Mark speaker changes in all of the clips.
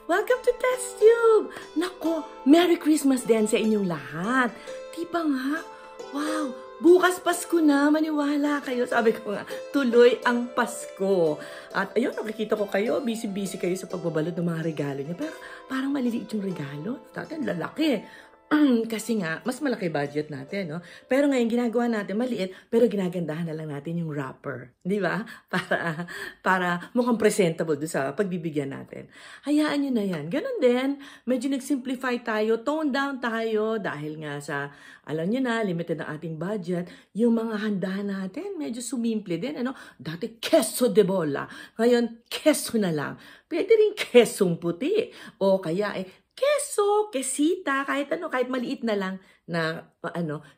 Speaker 1: Welcome to TestTube! Nako, Merry Christmas din sa inyong lahat. Diba nga? Wow, bukas Pasko na, maniwala kayo. Sabi ko nga, tuloy ang Pasko. At ayun, nakikita ko kayo, busy-busy kayo sa pagbabalot ng mga regalo niyo. Pero parang maliliit yung regalo. Dati lalaki. Kasi nga, mas malaki budget natin, no? Pero ngayon, ginagawa natin maliit, pero ginagandahan na lang natin yung wrapper. Di ba? Para mukhang presentable doon sa pagbibigyan natin. Hayaan nyo na yan. Ganon din, medyo nag-simplify tayo, tone down tayo, dahil nga sa, alam nyo na, limited ang ating budget. Yung mga handa natin, medyo sumimple din, ano? Dati, queso de bola. Ngayon, queso na lang. Pwede rin quesong puti. O kaya, keso, kesita, kahit ano, kahit maliit na lang na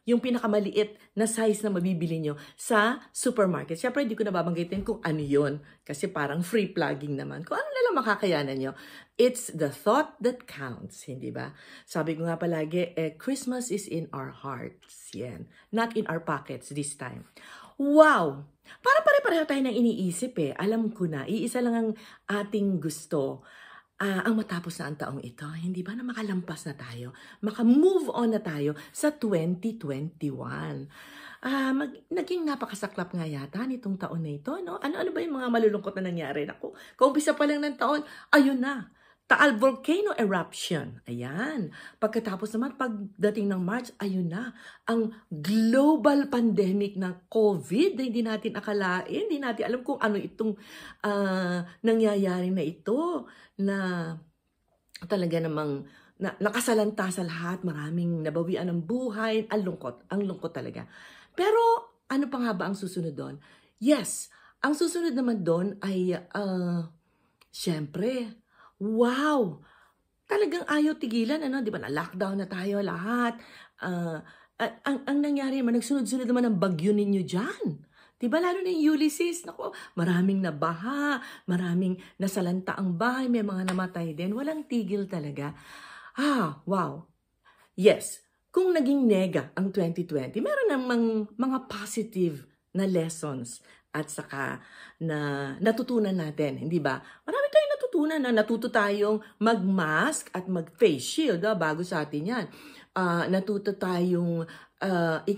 Speaker 1: yung pinakamaliit na size na mabibili nyo sa supermarket. Siyempre, hindi ko nababanggitin kung ano yun kasi parang free plugging naman. Kung ano na lang makakayanan nyo. It's the thought that counts, hindi ba? Sabi ko nga palagi, Christmas is in our hearts. Yan. Not in our pockets this time. Wow! Para pare-pareho tayo nang iniisip eh. Alam ko na, iisa lang ang ating gusto. Ang matapos na ang taong ito, hindi ba na makalampas na tayo? Maka-move on na tayo sa 2021. Naging napakasaklap nga yata nitong taon na ito, no? Ano ba yung mga malulungkot na nangyari? Naku, kaumpisa pa lang ng taon, ayun na. Taal volcano eruption. Ayan. Pagkatapos naman, pagdating ng March, ayun na. Ang global pandemic ng COVID na hindi natin akalain. Hindi natin alam kung ano itong nangyayari na ito. Na talaga namang nakasalanta sa lahat. Maraming nabawian ng buhay. Ang lungkot talaga. Pero ano pa nga ba ang susunod doon? Yes, ang susunod naman doon ay syempre, wow! Talagang ayaw tigilan, ano? Di ba? Na-lockdown na tayo lahat. Ang nangyari naman, nagsunod-sunod naman ang bagyo ninyo dyan. Di ba? Lalo na yung Ulysses. Naku, maraming nabaha, maraming nasalanta ang bahay, may mga namatay din. Walang tigil talaga. Wow. Yes, kung naging nega ang 2020, meron namang mga positive na lessons at saka na natutunan natin, hindi ba? Marami tayong natutunan na natuto tayong mag-mask at mag-face shield, bago sa atin yan. Natuto tayong,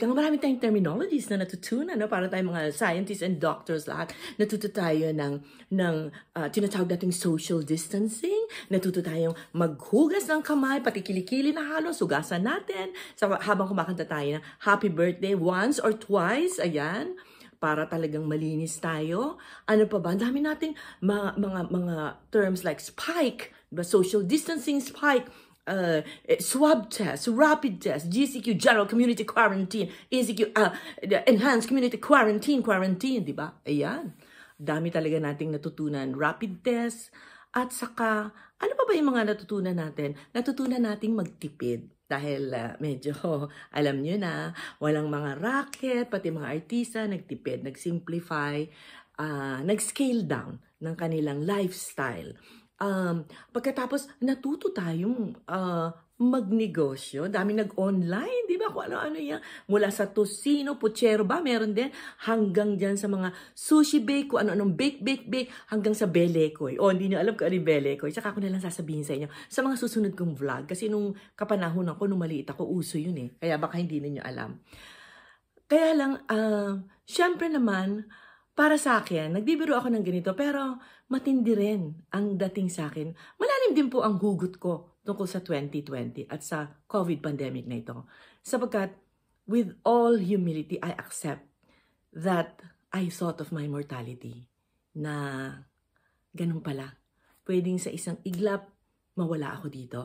Speaker 1: marami tayong terminologies na natutunan, no? Para tayong mga scientists and doctors lahat. Natuto tayo ng tinatawag nating social distancing. Natuto tayong maghugas ng kamay, pati kilikili na halos, hugasan natin. Habang kumakanta tayo ng happy birthday once or twice, ayan. Para talagang malinis tayo. Ano pa ba? Ang dami nating mga terms like spike, social distancing spike, swab test, rapid test, GCQ, General Community Quarantine, ECQ, Enhanced Community Quarantine, di ba? Ayan. Dami talaga nating natutunan. Rapid test. At saka, ano pa ba yung mga natutunan natin? Natutunan nating magtipid. Dahil medyo, alam nyo na, walang mga racket, pati mga artista, nagtipid, nag-simplify, nag-scale down ng kanilang lifestyle. Pagkatapos, natuto tayong magnegosyo. Dami nag-online, di ba? Kung ano-ano yan. Mula sa Tocino, Puchero ba? Meron din. Hanggang dyan sa mga sushi bake, kung ano-anong bake, hanggang sa belekoy. Hindi nyo alam kung ano yung belekoy. Tsaka ako na lang sasabihin sa inyo sa mga susunod kong vlog. Kasi nung kapanahon ako, nung maliit ako, uso yun eh. Kaya baka hindi ninyo alam. Kaya lang, syempre naman, para sa akin, nagbibiro ako ng ganito, pero matindi rin ang dating sa akin. Malalim din po ang hugot ko tungkol sa 2020 at sa COVID pandemic na ito. Sapagkat, with all humility, I accept that I thought of my mortality. Na ganun pala. Pwedeng sa isang iglap, mawala ako dito.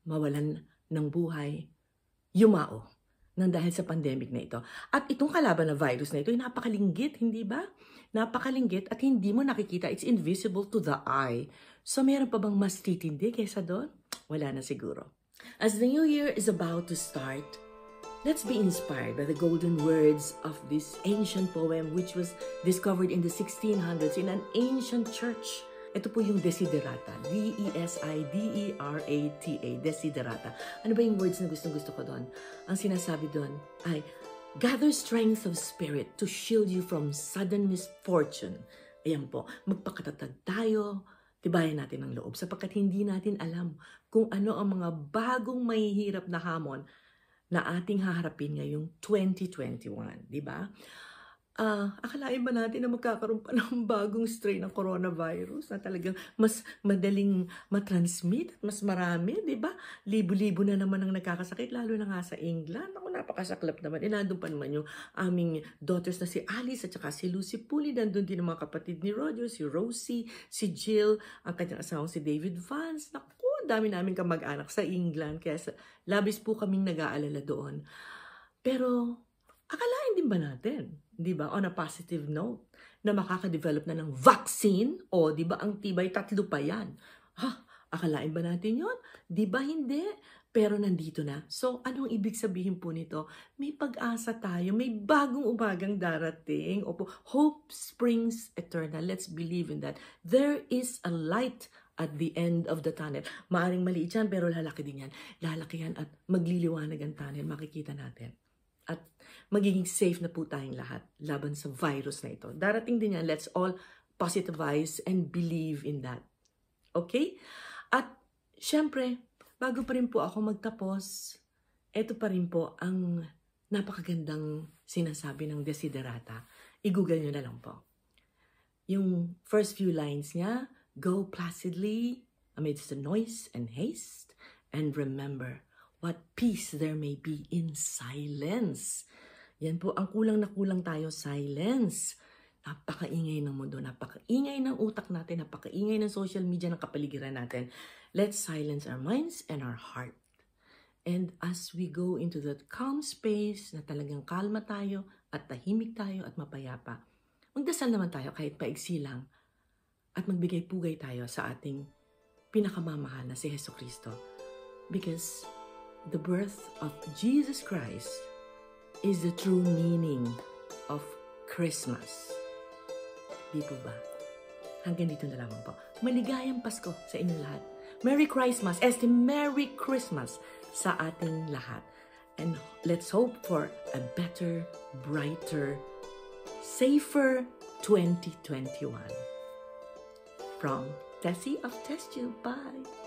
Speaker 1: Mawalan ng buhay, yumao. Nang dahil sa pandemic na ito. At itong kalaban na virus na ito ay napakalinggit, hindi ba? Napakalinggit at hindi mo nakikita. It's invisible to the eye. So meron pa bang mas titindi kaysa doon? Wala na siguro. As the new year is about to start, let's be inspired by the golden words of this ancient poem which was discovered in the 1600s in an ancient church. Ito po yung desiderata. D-E-S-I-D-E-R-A-T-A. Desiderata. Ano ba yung words na gustong-gusto ko doon? Ang sinasabi doon ay, gather strength of spirit to shield you from sudden misfortune. Ayan po, magpakatatag tayo tibayan natin ang loob sapagkat hindi natin alam kung ano ang mga bagong mahihirap na hamon na ating haharapin ngayong 2021, di ba? Akalain ba natin na magkakaroon pa ng bagong strain ng coronavirus na talagang mas madaling matransmit at mas marami, di ba? Libo-libo na naman ang nagkakasakit, lalo na nga sa England. Ako, napakasaklap naman. Nandun pa naman yung aming daughters na si Alice at saka si Lucy Puli. Nandun din ang mga kapatid ni Roger, si Rosie, si Jill, ang kanyang asawang si David Vance. Naku, dami namin kamag-anak sa England. Kaya labis po kaming nag-aalala doon. Pero akalain din ba natin, di ba, on a positive note, na makaka-develop na ng vaccine? O, di ba, ang tibay, 3 pa yan. Akalain ba natin yon? Di ba hindi? Pero nandito na. So, anong ibig sabihin po nito? May pag-asa tayo, may bagong umagang darating. Opo, hope springs eternal. Let's believe in that. There is a light at the end of the tunnel. Maaring maliit yan, pero lalaki din yan. Lalaki yan at magliliwanag ang tunnel. Makikita natin. At magiging safe na po tayong lahat laban sa virus na ito. Darating din yan. Let's all positivize and believe in that. Okay? At syempre, bago pa rin po ako magtapos, ito pa rin po ang napakagandang sinasabi ng Desiderata. I-google nyo na lang po. Yung first few lines niya, go placidly amidst the noise and haste, and remember what peace there may be in silence. Yan po, ang kulang na kulang tayo, silence. Napakaingay ng mundo, napakaingay ng utak natin, napakaingay ng social media, ng kapaligiran natin. Let's silence our minds and our heart. And as we go into that calm space na talagang kalma tayo at tahimik tayo at mapayapa, magdasal naman tayo kahit paigsi lang at magbigay-pugay tayo sa ating pinakamamahal na si Jesucristo. Because the birth of Jesus Christ is the true meaning of Christmas. Di po ba? Hanggang dito na lamang po. Maligayang Pasko sa inyong lahat. Merry Christmas, Merry Christmas sa ating lahat. And let's hope for a better, brighter, safer 2021. From Tessie of Test You. Bye!